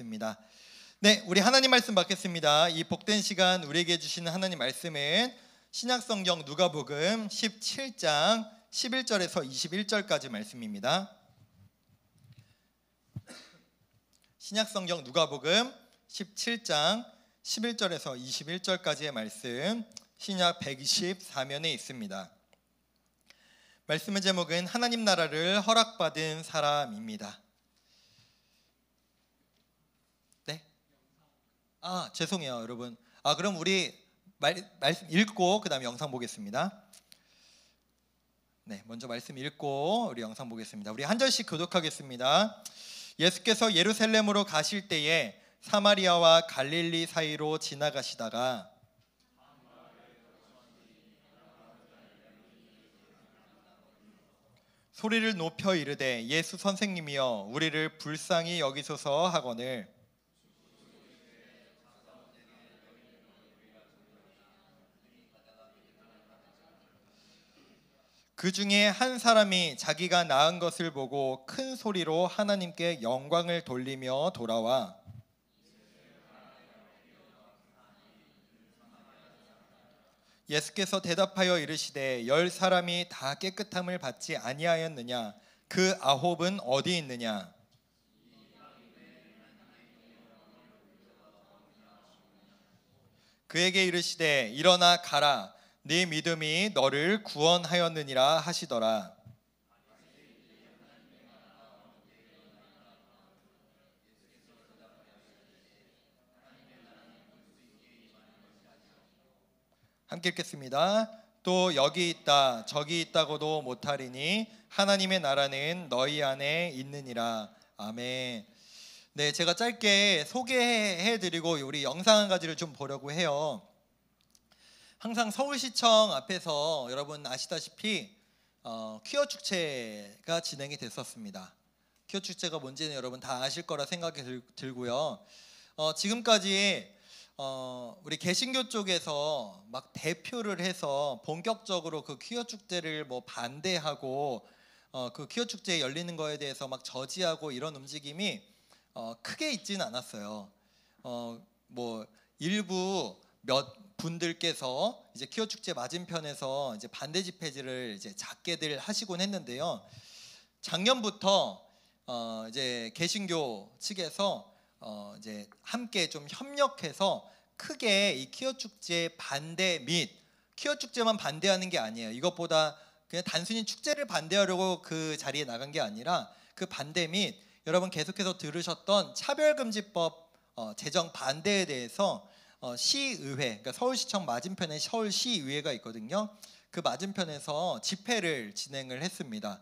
기도하겠습니다. 네, 우리 하나님 말씀 받겠습니다. 이 복된 시간 우리에게 주시는 하나님 말씀은 신약성경 누가복음 17장 11절에서 21절까지 말씀입니다. 신약성경 누가복음 17장 11절에서 21절까지의 말씀, 신약 124면에 있습니다. 말씀의 제목은 하나님 나라를 허락받은 사람입니다. 네? 죄송해요 여러분. 그럼 우리 말씀 읽고 그 다음에 영상 보겠습니다. 네, 먼저 말씀 읽고 우리 영상 보겠습니다. 우리 한 절씩 교독하겠습니다. 예수께서 예루살렘으로 가실 때에 사마리아와 갈릴리 사이로 지나가시다가 소리를 높여 이르되 예수 선생님이여 우리를 불쌍히 여기소서 하거늘 그 중에 한 사람이 자기가 낳은 것을 보고 큰 소리로 하나님께 영광을 돌리며 돌아와 예수께서 대답하여 이르시되 10사람이 다 깨끗함을 받지 아니하였느냐? 그 9은 어디 있느냐? 그에게 이르시되 일어나 가라 네 믿음이 너를 구원하였느니라 하시더라. 함께 읽겠습니다. 또 여기 있다 저기 있다고도 못하리니 하나님의 나라는 너희 안에 있느니라. 아멘. 네, 제가 짧게 소개해드리고 우리 영상 한 가지를 좀 보려고 해요. 항상 서울시청 앞에서 여러분 아시다시피 퀴어 축제가 진행이 됐었습니다. 퀴어 축제가 뭔지는 여러분 다 아실 거라 생각이 들고요. 지금까지 우리 개신교 쪽에서 막 대표를 해서 본격적으로 그 퀴어 축제를 반대하고 그 퀴어 축제 열리는 거에 대해서 막 저지하고 이런 움직임이 크게 있지는 않았어요. 일부 몇 분들께서 이제 퀴어 축제 맞은편에서 이제 반대 집회를 이제 작게들 하시곤 했는데요. 작년부터 이제 개신교 측에서 이제 함께 좀 협력해서 크게 이 퀴어 축제 반대 및 퀴어 축제만 반대하는 게 아니에요. 이것보다 그냥 단순히 축제를 반대하려고 그 자리에 나간 게 아니라 그 반대 및 여러분 계속해서 들으셨던 차별금지법 제정 반대에 대해서 시의회, 그러니까 서울시청 맞은편에 서울시의회가 있거든요. 그 맞은편에서 집회를 진행을 했습니다.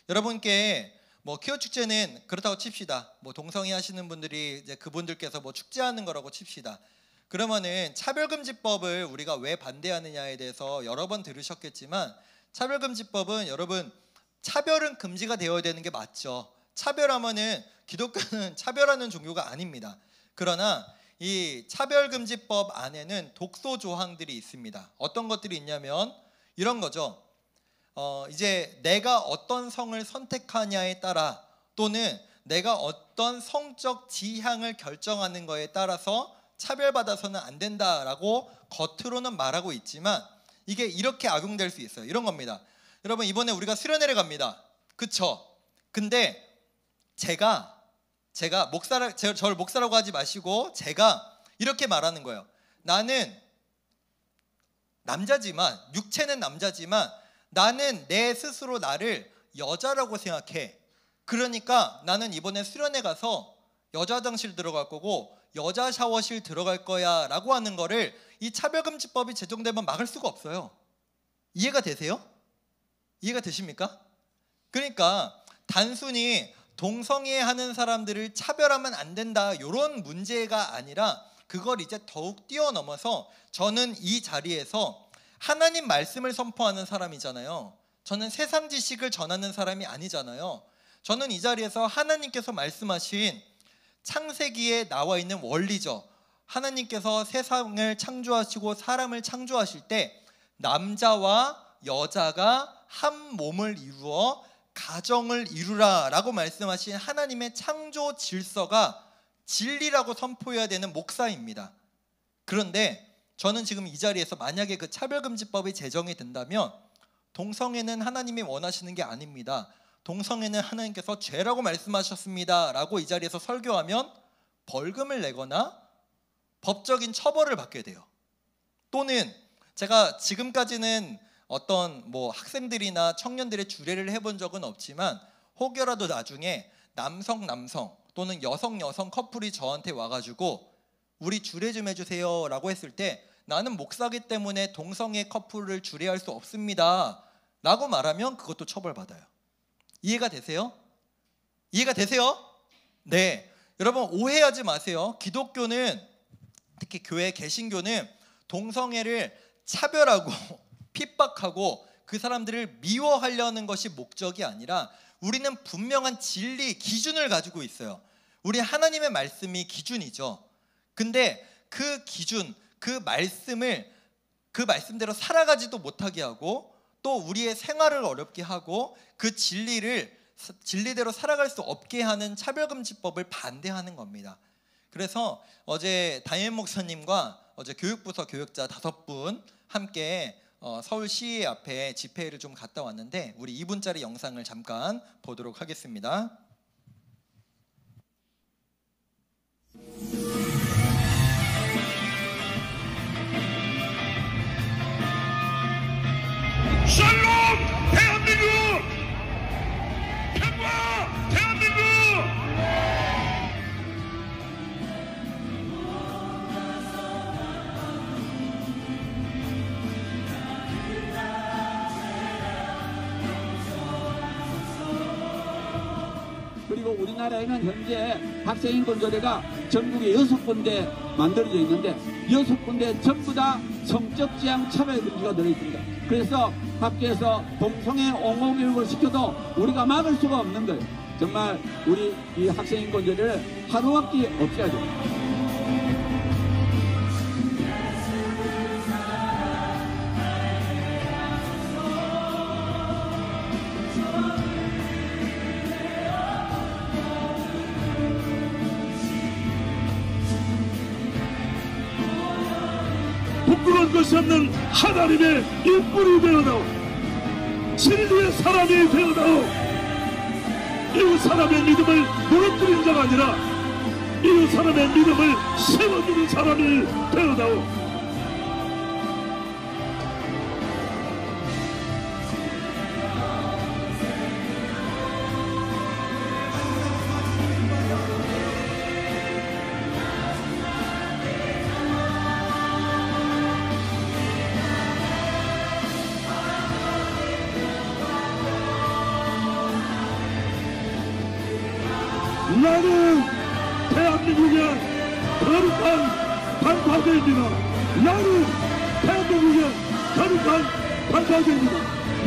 여러분께 퀴어 축제는 그렇다고 칩시다. 동성애 하시는 분들이 이제 그분들께서 축제하는 거라고 칩시다. 그러면은 차별금지법을 우리가 왜 반대하느냐에 대해서 여러 번 들으셨겠지만 차별금지법은 여러분 차별은 금지가 되어야 되는 게 맞죠. 차별하면은 기독교는 차별하는 종교가 아닙니다. 그러나 이 차별금지법 안에는 독소 조항들이 있습니다. 어떤 것들이 있냐면 이런 거죠. 이제 내가 어떤 성을 선택하냐에 따라 또는 내가 어떤 성적 지향을 결정하는 거에 따라서 차별받아서는 안 된다라고 겉으로는 말하고 있지만 이게 이렇게 악용될 수 있어요. 이런 겁니다. 여러분 이번에 우리가 수련회를 갑니다. 그쵸? 근데 제가 저를 목사라고 하지 마시고 제가 이렇게 말하는 거예요. 나는 남자지만 육체는 남자지만 나는 내 스스로 나를 여자라고 생각해. 그러니까 나는 이번에 수련회 가서 여자 화장실 들어갈 거고 여자 샤워실 들어갈 거야 라고 하는 거를 이 차별금지법이 제정되면 막을 수가 없어요. 이해가 되세요? 이해가 되십니까? 그러니까 단순히 동성애 하는 사람들을 차별하면 안 된다 이런 문제가 아니라 그걸 이제 더욱 뛰어넘어서 저는 이 자리에서 하나님 말씀을 선포하는 사람이잖아요. 저는 세상 지식을 전하는 사람이 아니잖아요. 저는 이 자리에서 하나님께서 말씀하신 창세기에 나와 있는 원리죠. 하나님께서 세상을 창조하시고 사람을 창조하실 때 남자와 여자가 한 몸을 이루어 가정을 이루라 라고 말씀하신 하나님의 창조 질서가 진리라고 선포해야 되는 목사입니다. 그런데 저는 지금 이 자리에서 만약에 그 차별금지법이 제정이 된다면 동성애는 하나님이 원하시는 게 아닙니다, 동성애는 하나님께서 죄라고 말씀하셨습니다 라고 이 자리에서 설교하면 벌금을 내거나 법적인 처벌을 받게 돼요. 또는 제가 지금까지는 어떤 학생들이나 청년들의 주례를 해본 적은 없지만 혹여라도 나중에 남성 또는 여성 커플이 저한테 와가지고 우리 주례 좀 해주세요 라고 했을 때 나는 목사기 때문에 동성애 커플을 주례할 수 없습니다 라고 말하면 그것도 처벌받아요. 이해가 되세요? 이해가 되세요? 네. 여러분 오해하지 마세요. 기독교는, 특히 교회 개신교는 동성애를 차별하고 핍박하고 그 사람들을 미워하려는 것이 목적이 아니라 우리는 분명한 진리, 기준을 가지고 있어요. 우리 하나님의 말씀이 기준이죠. 근데 그 기준, 그 말씀대로 살아가지도 못하게 하고 또 우리의 생활을 어렵게 하고 그 진리대로 살아갈 수 없게 하는 차별금지법을 반대하는 겁니다. 그래서 어제 담임 목사님과 어제 교육부서 교육자 5분 함께 서울시의 앞에 집회를 좀 갔다 왔는데 우리 2분짜리 영상을 잠깐 보도록 하겠습니다. 샬롬 대한민국! 평화 대한민국! 그리고 우리나라에는 현재 학생인권조례가 전국에 6군데 만들어져 있는데 6군데 전부 다 성적 지향 차별 금지가 들어있습니다. 그래서 학교에서 동성애 옹호 교육을 시켜도 우리가 막을 수가 없는 거예요. 정말 우리 이 학생인권조례를 하루밖에 없애야 돼요. 부끄러운 것이 없는 하나님의 인물이 되어다오, 진리의 사람이 되어다오. 이웃 사람의 믿음을 무너뜨린 자가 아니라 이웃 사람의 믿음을 세워주는 사람이 되어다오. 나는 대한민국의 거룩한 반파제입니다. 나는 대한민국의 거룩한 반파제입니다.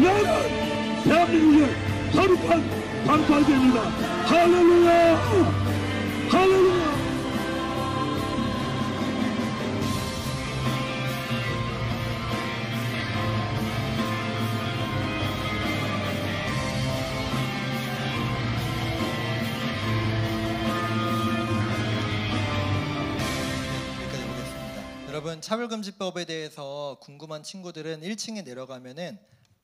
나는 대한민국의 거룩한 반파제입니다. 할렐루야! 할렐루야! 여러분 차별금지법에 대해서 궁금한 친구들은 1층에 내려가면은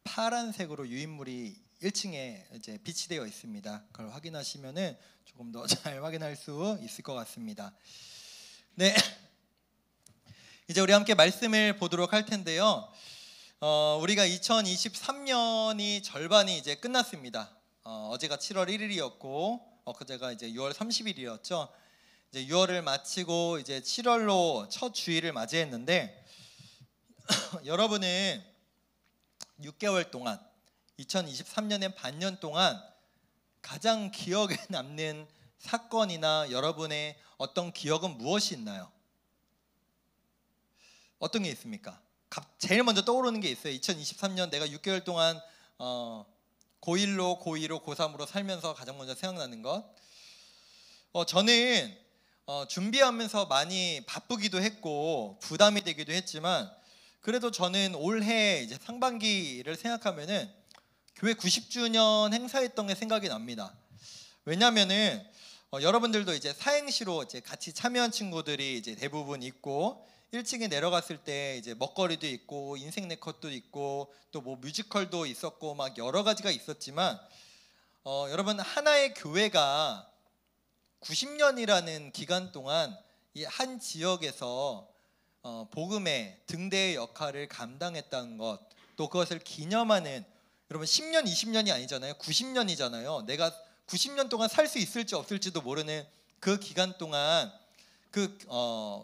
파란색으로 유인물이 1층에 이제 비치되어 있습니다. 그걸 확인하시면은 조금 더 잘 확인할 수 있을 것 같습니다. 네, 이제 우리 함께 말씀을 보도록 할 텐데요. 우리가 2023년이 절반이 이제 끝났습니다. 어제가 7월 1일이었고 엊그제가 이제 6월 30일이었죠. 이제 6월을 마치고 이제 7월로 첫 주일을 맞이했는데 여러분은 6개월 동안 2023년의 반년 동안 가장 기억에 남는 사건이나 여러분의 어떤 기억은 무엇이 있나요? 어떤 게 있습니까? 제일 먼저 떠오르는 게 있어요. 2023년 내가 6개월 동안 고1로 고2로 고3으로 살면서 가장 먼저 생각나는 것. 저는 준비하면서 많이 바쁘기도 했고 부담이 되기도 했지만 그래도 저는 올해 이제 상반기를 생각하면은 교회 90주년 행사했던 게 생각이 납니다. 왜냐면은 여러분들도 이제 사행시로 이제 같이 참여한 친구들이 이제 대부분 있고 1층에 내려갔을 때 이제 먹거리도 있고 인생 네컷도 있고 또 뭐 뮤지컬도 있었고 막 여러 가지가 있었지만 여러분 하나의 교회가 90년이라는 기간 동안 이 한 지역에서 복음의 등대의 역할을 감당했다는 것, 또 그것을 기념하는, 여러분 10년 20년이 아니잖아요. 90년이잖아요. 내가 90년 동안 살 수 있을지 없을지도 모르는 그 기간 동안 그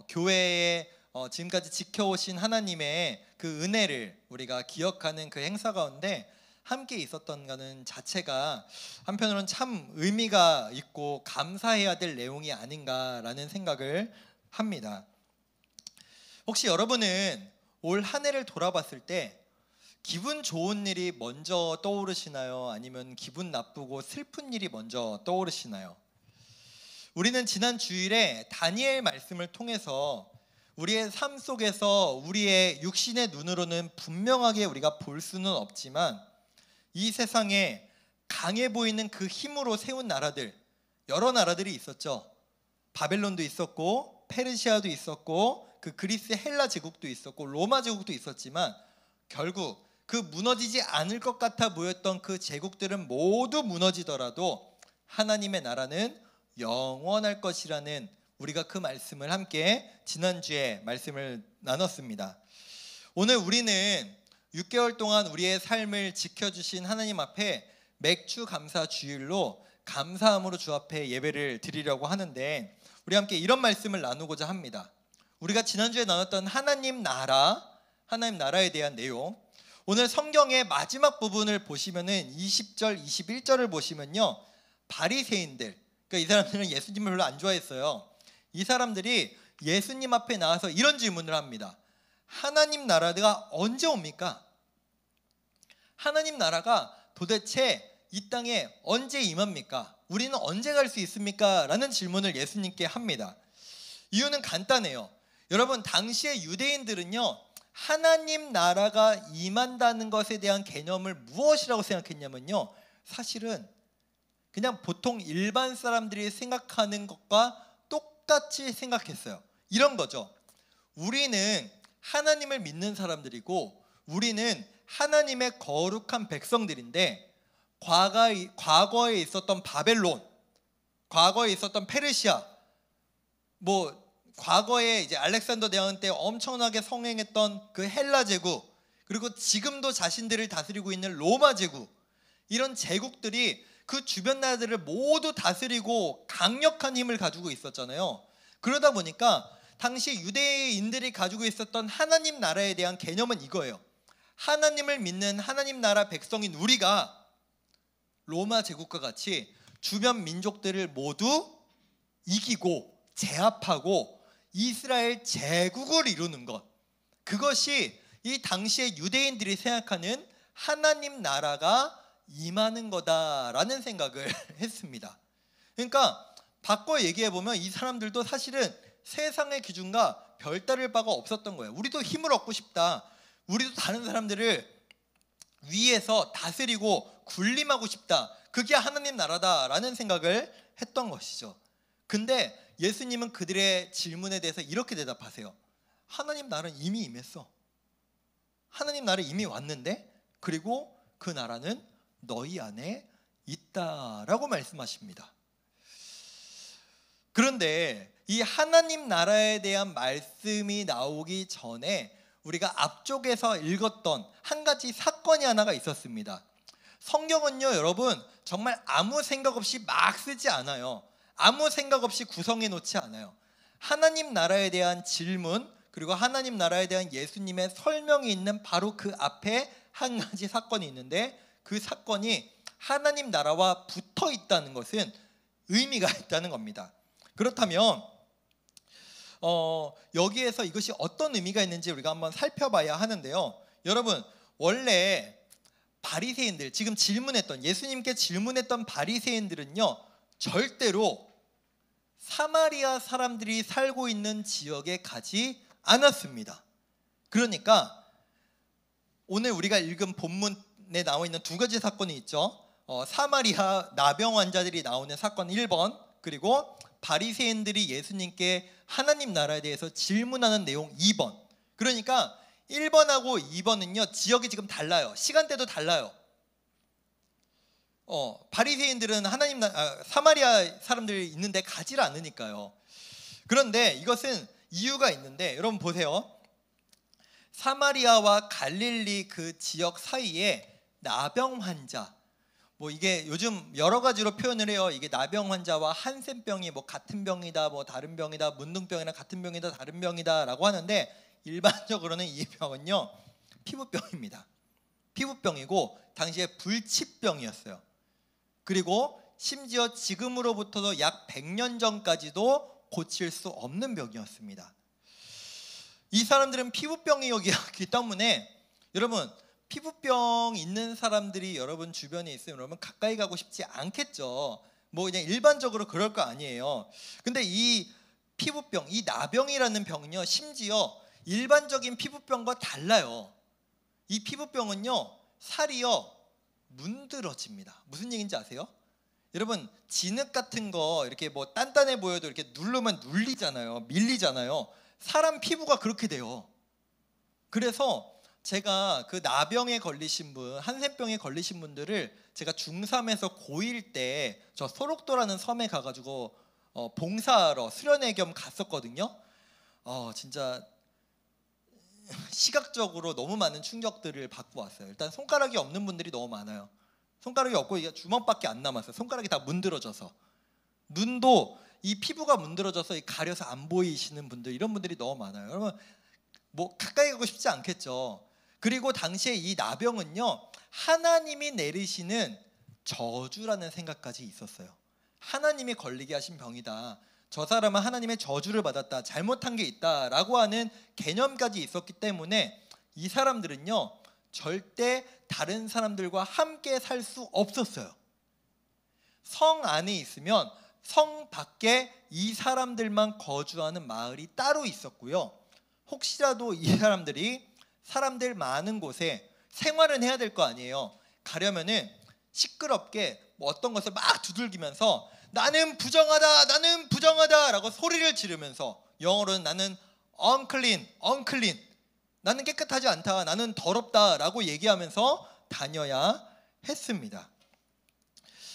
교회의 지금까지 지켜오신 하나님의 그 은혜를 우리가 기억하는 그 행사 가운데 함께 있었던 거는 자체가 한편으로는 참 의미가 있고 감사해야 될 내용이 아닌가라는 생각을 합니다. 혹시 여러분은 올 한 해를 돌아봤을 때 기분 좋은 일이 먼저 떠오르시나요? 아니면 기분 나쁘고 슬픈 일이 먼저 떠오르시나요? 우리는 지난 주일에 다니엘 말씀을 통해서 우리의 삶 속에서 우리의 육신의 눈으로는 분명하게 우리가 볼 수는 없지만 이 세상에 강해 보이는 그 힘으로 세운 나라들, 여러 나라들이 있었죠. 바벨론도 있었고 페르시아도 있었고 그 그리스 헬라 제국도 있었고 로마 제국도 있었지만 결국 그 무너지지 않을 것 같아 보였던 그 제국들은 모두 무너지더라도 하나님의 나라는 영원할 것이라는, 우리가 그 말씀을 함께 지난주에 말씀을 나눴습니다. 오늘 우리는 6개월 동안 우리의 삶을 지켜주신 하나님 앞에 맥주 감사 주일로 감사함으로 주 앞에 예배를 드리려고 하는데, 우리 함께 이런 말씀을 나누고자 합니다. 우리가 지난주에 나눴던 하나님 나라에 대한 내용, 오늘 성경의 마지막 부분을 보시면은 20절, 21절을 보시면요, 바리새인들, 그러니까 이 사람들은 예수님을 별로 안 좋아했어요. 이 사람들이 예수님 앞에 나와서 이런 질문을 합니다. 하나님 나라가 언제 옵니까? 하나님 나라가 도대체 이 땅에 언제 임합니까? 우리는 언제 갈 수 있습니까? 라는 질문을 예수님께 합니다. 이유는 간단해요. 여러분, 당시의 유대인들은요, 하나님 나라가 임한다는 것에 대한 개념을 무엇이라고 생각했냐면요, 사실은 그냥 보통 일반 사람들이 생각하는 것과 똑같이 생각했어요. 이런 거죠. 우리는 하나님을 믿는 사람들이고 우리는 하나님의 거룩한 백성들인데, 과거에 있었던 바벨론, 과거에 있었던 페르시아, 과거에 이제 알렉산더 대왕 때 엄청나게 성행했던 그 헬라 제국, 그리고 지금도 자신들을 다스리고 있는 로마 제국, 이런 제국들이 그 주변 나라들을 모두 다스리고 강력한 힘을 가지고 있었잖아요. 그러다 보니까 당시 유대인들이 가지고 있었던 하나님 나라에 대한 개념은 이거예요. 하나님을 믿는 하나님 나라 백성인 우리가 로마 제국과 같이 주변 민족들을 모두 이기고 제압하고 이스라엘 제국을 이루는 것, 그것이 이 당시에 유대인들이 생각하는 하나님 나라가 임하는 거다라는 생각을 했습니다. 그러니까 바꿔 얘기해보면 이 사람들도 사실은 세상의 기준과 별다를 바가 없었던 거예요. 우리도 힘을 얻고 싶다, 우리도 다른 사람들을 위에서 다스리고 군림하고 싶다, 그게 하나님 나라다라는 생각을 했던 것이죠. 근데 예수님은 그들의 질문에 대해서 이렇게 대답하세요. 하나님 나라는 이미 임했어. 하나님 나라는 이미 왔는데, 그리고 그 나라는 너희 안에 있다라고 말씀하십니다. 그런데 이 하나님 나라에 대한 말씀이 나오기 전에 우리가 앞쪽에서 읽었던 한 가지 사건이 하나가 있었습니다. 성경은요, 여러분, 정말 아무 생각 없이 막 쓰지 않아요. 아무 생각 없이 구성해 놓지 않아요. 하나님 나라에 대한 질문, 그리고 하나님 나라에 대한 예수님의 설명이 있는 바로 그 앞에 한 가지 사건이 있는데, 그 사건이 하나님 나라와 붙어 있다는 것은 의미가 있다는 겁니다. 그렇다면 여기에서 이것이 어떤 의미가 있는지 우리가 한번 살펴봐야 하는데요. 여러분, 원래 바리새인들, 지금 예수님께 질문했던 바리새인들은요, 절대로 사마리아 사람들이 살고 있는 지역에 가지 않았습니다. 그러니까 오늘 우리가 읽은 본문에 나와 있는 두 가지 사건이 있죠. 사마리아 나병 환자들이 나오는 사건 1번, 그리고 바리새인들이 예수님께 하나님 나라에 대해서 질문하는 내용 2번. 그러니까 1번하고 2번은요 지역이 지금 달라요. 시간대도 달라요. 바리새인들은 사마리아 사람들이 있는데 가지를 않으니까요. 그런데 이것은 이유가 있는데 여러분 보세요. 사마리아와 갈릴리 그 지역 사이에 나병 환자, 뭐 이게 요즘 여러 가지로 표현을 해요. 이게 나병 환자와 한센병이 뭐 같은 병이다, 뭐 다른 병이다, 문둥병이나 같은 병이다, 다른 병이다라고 하는데 일반적으로는 이 병은요 피부병입니다. 피부병이고 당시에 불치병이었어요. 그리고 심지어 지금으로부터도 약 100년 전까지도 고칠 수 없는 병이었습니다. 이 사람들은 피부병이었기 때문에 여러분 피부병 있는 사람들이 여러분 주변에 있으면 여러분 가까이 가고 싶지 않겠죠. 뭐 그냥 일반적으로 그럴 거 아니에요. 근데 이 피부병, 이 나병이라는 병은요 심지어 일반적인 피부병과 달라요. 이 피부병은요 살이요 문드러집니다. 무슨 얘기인지 아세요? 여러분 진흙 같은 거 이렇게 뭐 단단해 보여도 이렇게 누르면 눌리잖아요. 밀리잖아요. 사람 피부가 그렇게 돼요. 그래서 제가 그 나병에 걸리신 분, 한센병에 걸리신 분들을 제가 중3에서 고1 때 저 소록도라는 섬에 가가지고 봉사하러 수련회 겸 갔었거든요. 진짜 시각적으로 너무 많은 충격들을 받고 왔어요. 일단 손가락이 없는 분들이 너무 많아요. 손가락이 없고 이게 주먹밖에 안 남았어요. 손가락이 다 문드러져서. 눈도 이 피부가 문드러져서 가려서 안 보이시는 분들, 이런 분들이 너무 많아요. 여러분 뭐 가까이 가고 싶지 않겠죠. 그리고 당시에 이 나병은요 하나님이 내리시는 저주라는 생각까지 있었어요. 하나님이 걸리게 하신 병이다. 저 사람은 하나님의 저주를 받았다. 잘못한 게 있다라고 하는 개념까지 있었기 때문에 이 사람들은요 절대 다른 사람들과 함께 살 수 없었어요. 성 안에 있으면 성 밖에 이 사람들만 거주하는 마을이 따로 있었고요. 혹시라도 이 사람들이 사람들 많은 곳에 생활은 해야 될 거 아니에요. 가려면은 시끄럽게 뭐 어떤 것을 막 두들기면서 나는 부정하다, 나는 부정하다 라고 소리를 지르면서, 영어로는 나는 unclean, unclean, 나는 깨끗하지 않다, 나는 더럽다 라고 얘기하면서 다녀야 했습니다.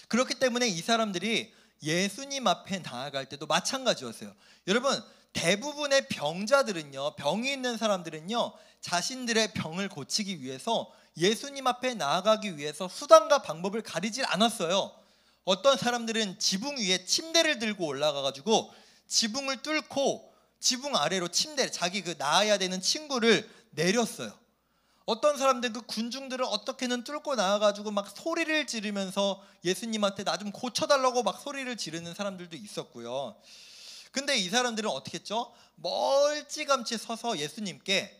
그렇기 때문에 이 사람들이 예수님 앞에 나아갈 때도 마찬가지였어요. 여러분 대부분의 병자들은요, 병이 있는 사람들은요 자신들의 병을 고치기 위해서 예수님 앞에 나아가기 위해서 수단과 방법을 가리질 않았어요. 어떤 사람들은 지붕 위에 침대를 들고 올라가가지고 지붕을 뚫고 지붕 아래로 자기 그 나아야 되는 친구를 내렸어요. 어떤 사람들은 그 군중들을 어떻게는 뚫고 나와가지고 막 소리를 지르면서 예수님한테 나 좀 고쳐달라고 막 소리를 지르는 사람들도 있었고요. 근데 이 사람들은 어떻게 했죠? 멀찌감치 서서 예수님께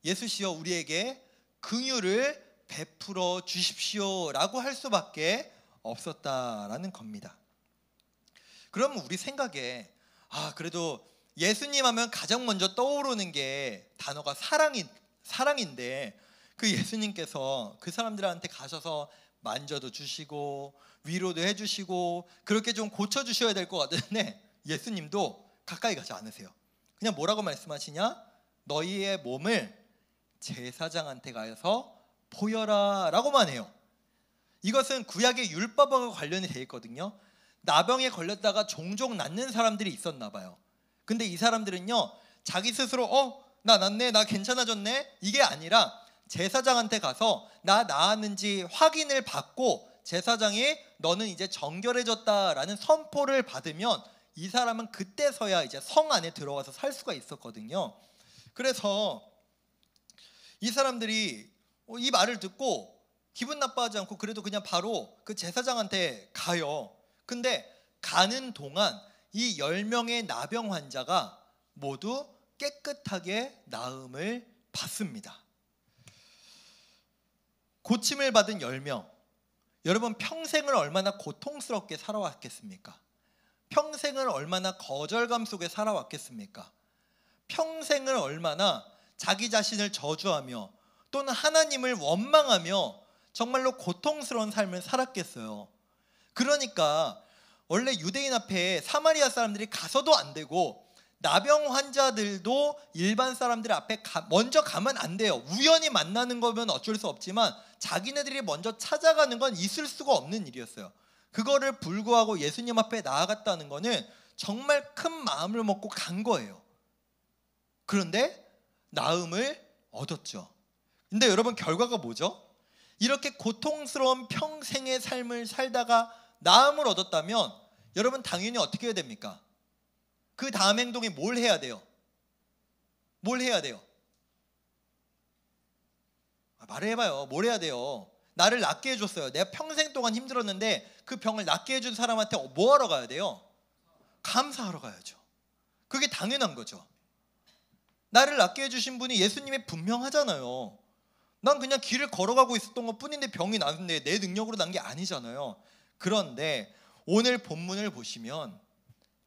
예수시여 우리에게 긍휼을 베풀어 주십시오 라고 할 수밖에 없었다라는 겁니다. 그럼 우리 생각에 그래도 예수님 하면 가장 먼저 떠오르는 게 단어가 사랑인데 그 예수님께서 그 사람들한테 가셔서 만져도 주시고 위로도 해주시고 그렇게 좀 고쳐주셔야 될 것 같은데 예수님도 가까이 가지 않으세요. 그냥 뭐라고 말씀하시냐? 너희의 몸을 제사장한테 가서 보여라 라고만 해요. 이것은 구약의 율법과 관련이 되어 있거든요. 나병에 걸렸다가 종종 낫는 사람들이 있었나 봐요. 근데 이 사람들은요 자기 스스로 나 낫네, 나 괜찮아졌네 이게 아니라 제사장한테 가서 나 나았는지 확인을 받고 제사장이 너는 이제 정결해졌다라는 선포를 받으면 이 사람은 그때서야 이제 성 안에 들어와서 살 수가 있었거든요. 그래서 이 사람들이 이 말을 듣고 기분 나빠하지 않고 그래도 그냥 바로 그 제사장한테 가요. 근데 가는 동안 이 10명의 나병 환자가 모두 깨끗하게 나음을 받습니다. 고침을 받은 10명, 여러분 평생을 얼마나 고통스럽게 살아왔겠습니까? 평생을 얼마나 거절감 속에 살아왔겠습니까? 평생을 얼마나 자기 자신을 저주하며 또는 하나님을 원망하며 정말로 고통스러운 삶을 살았겠어요. 그러니까 원래 유대인 앞에 사마리아 사람들이 가서도 안 되고 나병 환자들도 일반 사람들 앞에 먼저 가면 안 돼요. 우연히 만나는 거면 어쩔 수 없지만 자기네들이 먼저 찾아가는 건 있을 수가 없는 일이었어요. 그거를 불구하고 예수님 앞에 나아갔다는 거는 정말 큰 마음을 먹고 간 거예요. 그런데 나음을 얻었죠. 근데 여러분 결과가 뭐죠? 이렇게 고통스러운 평생의 삶을 살다가 나음을 얻었다면 여러분 당연히 어떻게 해야 됩니까? 그 다음 행동이 뭘 해야 돼요? 뭘 해야 돼요? 말해봐요. 뭘 해야 돼요? 나를 낫게 해줬어요. 내가 평생 동안 힘들었는데 그 병을 낫게 해준 사람한테 뭐 하러 가야 돼요? 감사하러 가야죠. 그게 당연한 거죠. 나를 낫게 해주신 분이 예수님이 분명하잖아요. 난 그냥 길을 걸어가고 있었던 것 뿐인데 병이 났는데 내 능력으로 난 게 아니잖아요. 그런데 오늘 본문을 보시면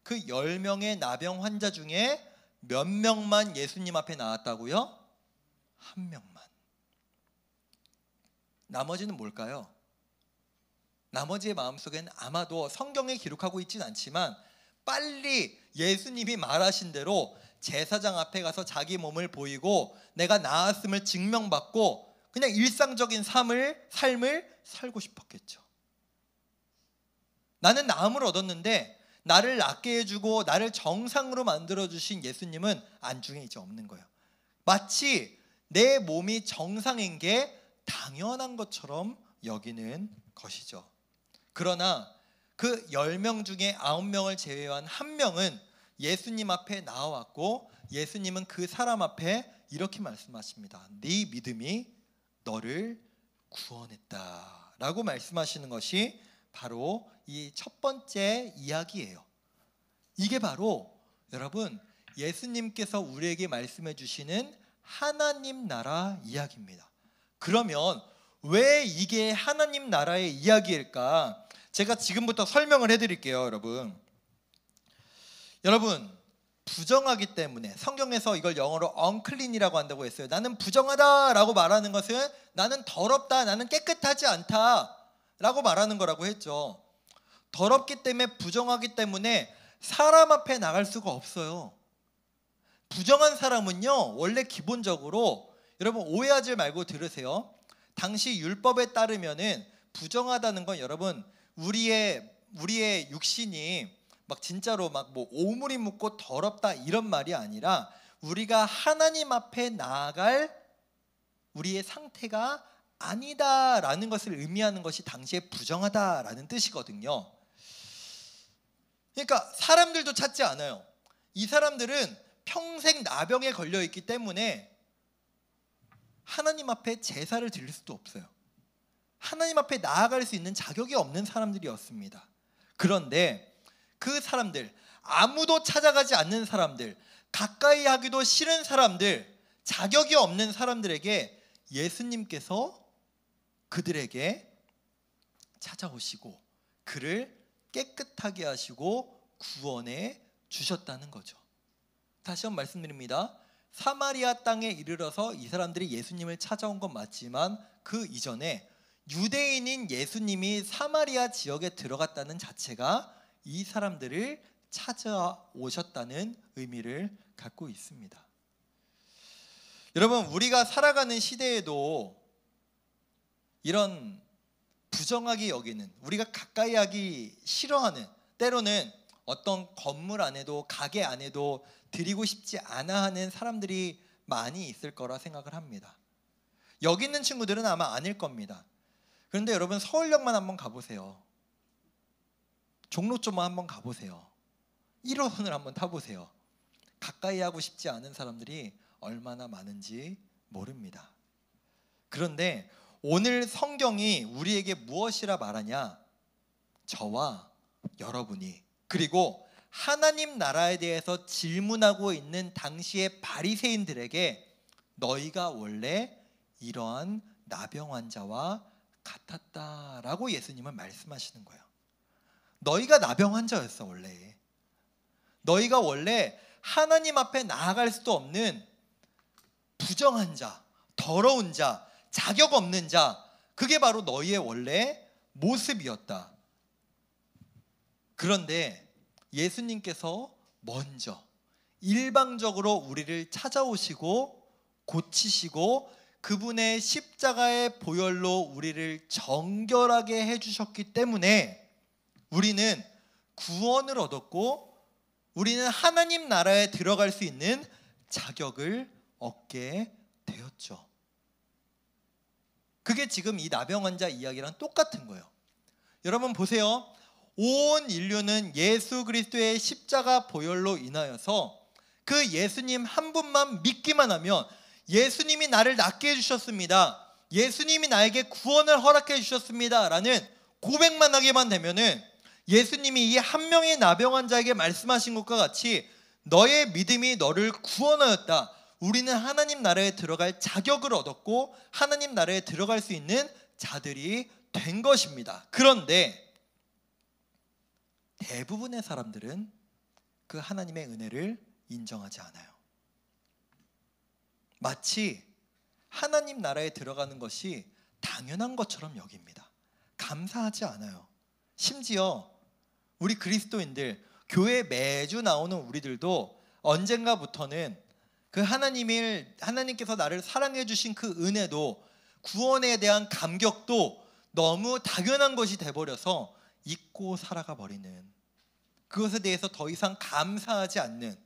그 10명의 나병 환자 중에 몇 명만 예수님 앞에 나왔다고요? 1명만. 나머지는 뭘까요? 나머지의 마음속엔 아마도 성경에 기록하고 있진 않지만 빨리 예수님이 말하신 대로 제사장 앞에 가서 자기 몸을 보이고 내가 나았음을 증명받고 그냥 일상적인 삶을 살고 싶었겠죠. 나는 나음을 얻었는데 나를 낫게 해주고 나를 정상으로 만들어주신 예수님은 안중에 이제 없는 거예요. 마치 내 몸이 정상인 게 당연한 것처럼 여기는 것이죠. 그러나 그 10명 중에 9명을 제외한 1명은 예수님 앞에 나와왔고 예수님은 그 사람 앞에 이렇게 말씀하십니다. 네 믿음이 너를 구원했다 라고 말씀하시는 것이 바로 이 첫 번째 이야기예요. 이게 바로 여러분 예수님께서 우리에게 말씀해 주시는 하나님 나라 이야기입니다. 그러면 왜 이게 하나님 나라의 이야기일까? 제가 지금부터 설명을 해드릴게요. 여러분 부정하기 때문에 성경에서 이걸 영어로 unclean이라고 한다고 했어요. 나는 부정하다라고 말하는 것은 나는 더럽다, 나는 깨끗하지 않다라고 말하는 거라고 했죠. 더럽기 때문에 부정하기 때문에 사람 앞에 나갈 수가 없어요. 부정한 사람은요 원래 기본적으로 여러분 오해하지 말고 들으세요. 당시 율법에 따르면은 부정하다는 건 여러분 우리의 육신이 막 진짜로 막 뭐 오물이 묻고 더럽다 이런 말이 아니라 우리가 하나님 앞에 나아갈 우리의 상태가 아니다라는 것을 의미하는 것이 당시에 부정하다라는 뜻이거든요. 그러니까 사람들도 찾지 않아요. 이 사람들은 평생 나병에 걸려 있기 때문에 하나님 앞에 제사를 드릴 수도 없어요. 하나님 앞에 나아갈 수 있는 자격이 없는 사람들이었습니다. 그런데 그 사람들, 아무도 찾아가지 않는 사람들, 가까이 하기도 싫은 사람들, 자격이 없는 사람들에게 예수님께서 그들에게 찾아오시고 그를 깨끗하게 하시고 구원해 주셨다는 거죠. 다시 한번 말씀드립니다. 사마리아 땅에 이르러서 이 사람들이 예수님을 찾아온 건 맞지만 그 이전에 유대인인 예수님이 사마리아 지역에 들어갔다는 자체가 이 사람들을 찾아오셨다는 의미를 갖고 있습니다. 여러분 우리가 살아가는 시대에도 이런 부정하게 여기는, 우리가 가까이 하기 싫어하는, 때로는 어떤 건물 안에도 가게 안에도 드리고 싶지 않아 하는 사람들이 많이 있을 거라 생각을 합니다. 여기 있는 친구들은 아마 아닐 겁니다. 그런데 여러분 서울역만 한번 가보세요. 종로점만 한번 가보세요. 1호선을 한번 타보세요. 가까이 하고 싶지 않은 사람들이 얼마나 많은지 모릅니다. 그런데 오늘 성경이 우리에게 무엇이라 말하냐? 저와 여러분이, 그리고 하나님 나라에 대해서 질문하고 있는 당시의 바리새인들에게 너희가 원래 이러한 나병 환자와 같았다라고 예수님은 말씀하시는 거예요. 너희가 나병 환자였어. 원래 너희가 원래 하나님 앞에 나아갈 수도 없는 부정한 자, 더러운 자, 자격 없는 자, 그게 바로 너희의 원래 모습이었다. 그런데 예수님께서 먼저 일방적으로 우리를 찾아오시고 고치시고 그분의 십자가의 보혈로 우리를 정결하게 해주셨기 때문에 우리는 구원을 얻었고 우리는 하나님 나라에 들어갈 수 있는 자격을 얻게 되었죠. 그게 지금 이 나병 환자 이야기랑 똑같은 거예요. 여러분 보세요. 온 인류는 예수 그리스도의 십자가 보혈로 인하여서 그 예수님 한 분만 믿기만 하면 예수님이 나를 낫게 해주셨습니다, 예수님이 나에게 구원을 허락해 주셨습니다 라는 고백만 하게만 되면은 예수님이 이 한 명의 나병 환자에게 말씀하신 것과 같이 너의 믿음이 너를 구원하였다, 우리는 하나님 나라에 들어갈 자격을 얻었고 하나님 나라에 들어갈 수 있는 자들이 된 것입니다. 그런데 대부분의 사람들은 그 하나님의 은혜를 인정하지 않아요. 마치 하나님 나라에 들어가는 것이 당연한 것처럼 여깁니다. 감사하지 않아요. 심지어 우리 그리스도인들, 교회 매주 나오는 우리들도 언젠가부터는 그 하나님께서 나를 사랑해 주신 그 은혜도, 구원에 대한 감격도 너무 당연한 것이 돼버려서 잊고 살아가 버리는, 그것에 대해서 더 이상 감사하지 않는,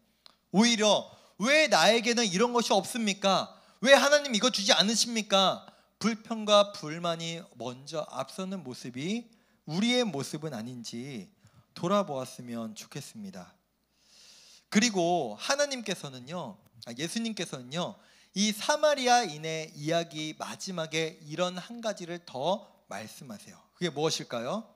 오히려 왜 나에게는 이런 것이 없습니까? 왜 하나님 이거 주지 않으십니까? 불평과 불만이 먼저 앞서는 모습이 우리의 모습은 아닌지 돌아보았으면 좋겠습니다. 그리고 예수님께서는요 이 사마리아인의 이야기 마지막에 이런 한 가지를 더 말씀하세요. 그게 무엇일까요?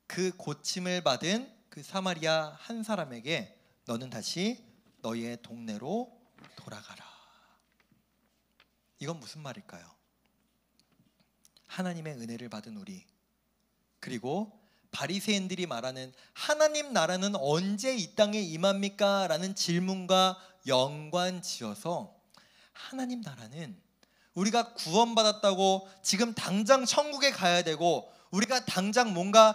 그 고침을 받은 그 사마리아 한 사람에게 너는 다시 너의 동네로 돌아가라. 이건 무슨 말일까요? 하나님의 은혜를 받은 우리, 그리고 바리새인들이 말하는 하나님 나라는 언제 이 땅에 임합니까? 라는 질문과 연관지어서 하나님 나라는 우리가 구원받았다고 지금 당장 천국에 가야 되고 우리가 당장 뭔가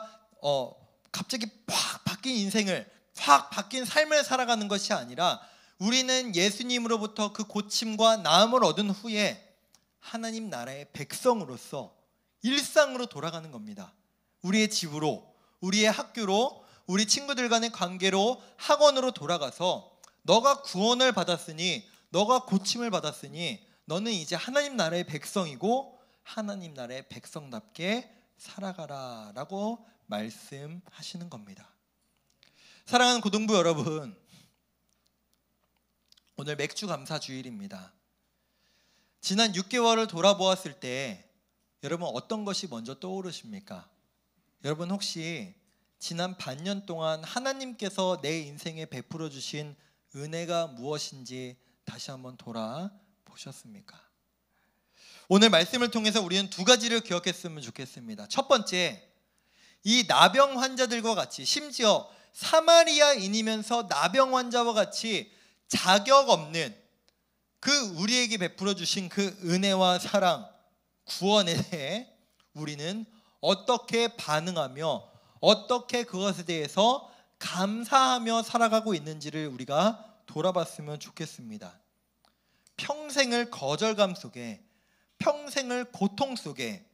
갑자기 확 바뀐 인생을, 확 바뀐 삶을 살아가는 것이 아니라 우리는 예수님으로부터 그 고침과 나음을 얻은 후에 하나님 나라의 백성으로서 일상으로 돌아가는 겁니다. 우리의 집으로, 우리의 학교로, 우리 친구들 간의 관계로, 학원으로 돌아가서 너가 구원을 받았으니, 너가 고침을 받았으니 너는 이제 하나님 나라의 백성이고 하나님 나라의 백성답게 살아가라 라고 말씀하시는 겁니다. 사랑하는 고등부 여러분, 오늘 맥주 감사 주일입니다. 지난 6개월을 돌아보았을 때 여러분 어떤 것이 먼저 떠오르십니까? 여러분 혹시 지난 반년 동안 하나님께서 내 인생에 베풀어 주신 은혜가 무엇인지 다시 한번 돌아보셨습니까? 오늘 말씀을 통해서 우리는 두 가지를 기억했으면 좋겠습니다. 첫 번째, 이 나병 환자들과 같이, 심지어 사마리아인이면서 나병 환자와 같이 자격 없는 그 우리에게 베풀어 주신 그 은혜와 사랑, 구원에 대해 우리는 어떻게 반응하며 어떻게 그것에 대해서 감사하며 살아가고 있는지를 우리가 돌아봤으면 좋겠습니다. 평생을 거절감 속에, 평생을 고통 속에,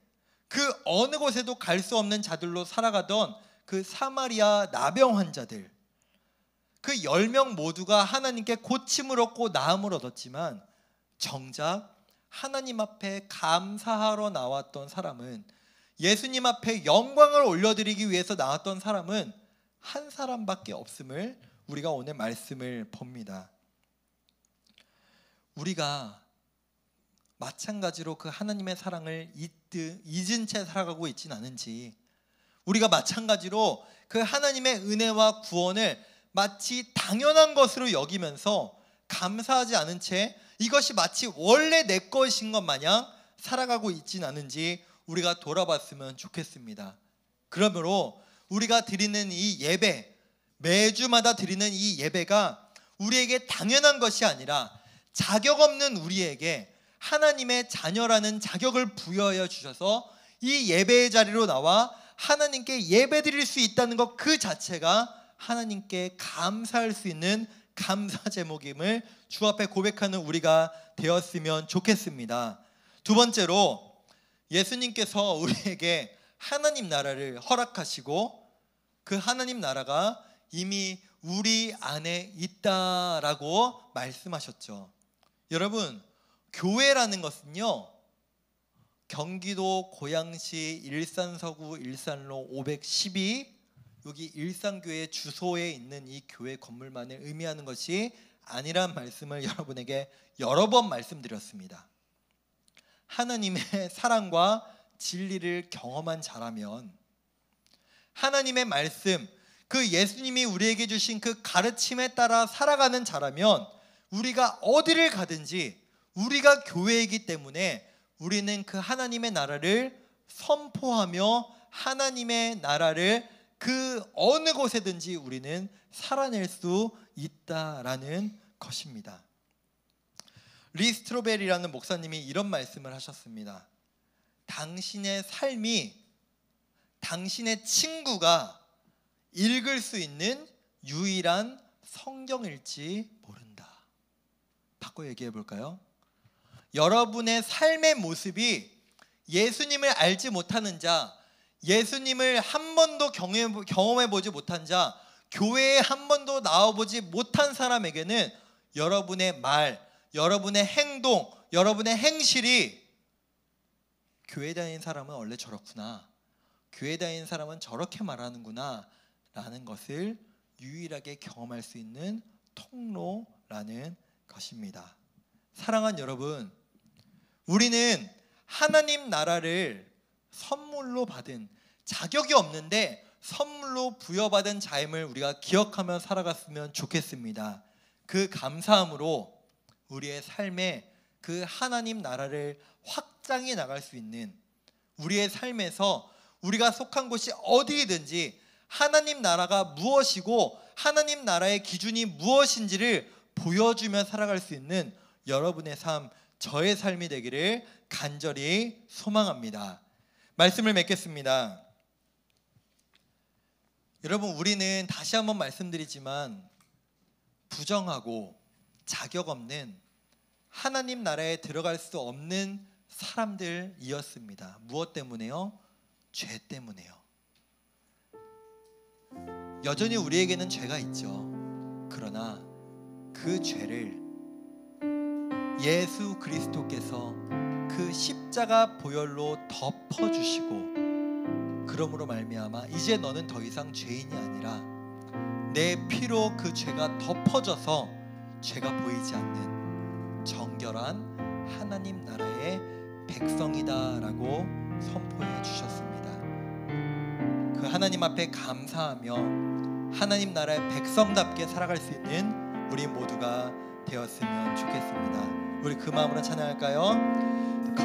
그 어느 곳에도 갈 수 없는 자들로 살아가던 그 사마리아 나병 환자들, 그 10명 모두가 하나님께 고침을 얻고 나음을 얻었지만 정작 하나님 앞에 감사하러 나왔던 사람은, 예수님 앞에 영광을 올려드리기 위해서 나왔던 사람은 한 사람밖에 없음을 우리가 오늘 말씀을 봅니다. 우리가 마찬가지로 그 하나님의 사랑을 잊은 채 살아가고 있진 않은지, 우리가 마찬가지로 그 하나님의 은혜와 구원을 마치 당연한 것으로 여기면서 감사하지 않은 채 이것이 마치 원래 내 것인 것 마냥 살아가고 있진 않은지 우리가 돌아봤으면 좋겠습니다. 그러므로 우리가 드리는 이 예배, 매주마다 드리는 이 예배가 우리에게 당연한 것이 아니라 자격 없는 우리에게 하나님의 자녀라는 자격을 부여하여 주셔서 이 예배의 자리로 나와 하나님께 예배드릴 수 있다는 것 그 자체가 하나님께 감사할 수 있는 감사 제목임을 주 앞에 고백하는 우리가 되었으면 좋겠습니다. 두 번째로, 예수님께서 우리에게 하나님 나라를 허락하시고 그 하나님 나라가 이미 우리 안에 있다라고 말씀하셨죠. 여러분, 교회라는 것은요, 경기도 고양시 일산서구 일산로 512 여기 일산교회 주소에 있는 이 교회 건물만을 의미하는 것이 아니란 말씀을 여러분에게 여러 번 말씀드렸습니다. 하나님의 사랑과 진리를 경험한 자라면, 하나님의 말씀, 그 예수님이 우리에게 주신 그 가르침에 따라 살아가는 자라면 우리가 어디를 가든지 우리가 교회이기 때문에 우리는 그 하나님의 나라를 선포하며 하나님의 나라를 그 어느 곳에든지 우리는 살아낼 수 있다라는 것입니다. 리 스트로벨이라는 목사님이 이런 말씀을 하셨습니다. 당신의 삶이 당신의 친구가 읽을 수 있는 유일한 성경일지 모른다. 바꿔 얘기해 볼까요? 여러분의 삶의 모습이 예수님을 알지 못하는 자, 예수님을 한 번도 경험해 보지 못한 자, 교회에 한 번도 나와보지 못한 사람에게는 여러분의 말, 여러분의 행동, 여러분의 행실이 교회 다니는 사람은 원래 저렇구나, 교회 다니는 사람은 저렇게 말하는구나 라는 것을 유일하게 경험할 수 있는 통로라는 것입니다. 사랑하는 여러분, 우리는 하나님 나라를 선물로 받은, 자격이 없는데 선물로 부여받은 자임을 우리가 기억하며 살아갔으면 좋겠습니다. 그 감사함으로 우리의 삶에 그 하나님 나라를 확장해 나갈 수 있는, 우리의 삶에서 우리가 속한 곳이 어디든지 하나님 나라가 무엇이고 하나님 나라의 기준이 무엇인지를 보여주며 살아갈 수 있는 여러분의 삶, 저의 삶이 되기를 간절히 소망합니다. 말씀을 맺겠습니다. 여러분, 우리는 다시 한번 말씀드리지만 부정하고 자격 없는, 하나님 나라에 들어갈 수 없는 사람들이었습니다. 무엇 때문에요? 죄 때문에요. 여전히 우리에게는 죄가 있죠. 그러나 그 죄를 예수 그리스도께서 그 십자가 보혈로 덮어주시고, 그러므로 말미암아 이제 너는 더 이상 죄인이 아니라 내 피로 그 죄가 덮어져서 죄가 보이지 않는 정결한 하나님 나라의 백성이다라고 선포해 주셨습니다. 그 하나님 앞에 감사하며 하나님 나라의 백성답게 살아갈 수 있는 우리 모두가 되었으면 좋겠습니다. 우리 그 마음으로 찬양할까요?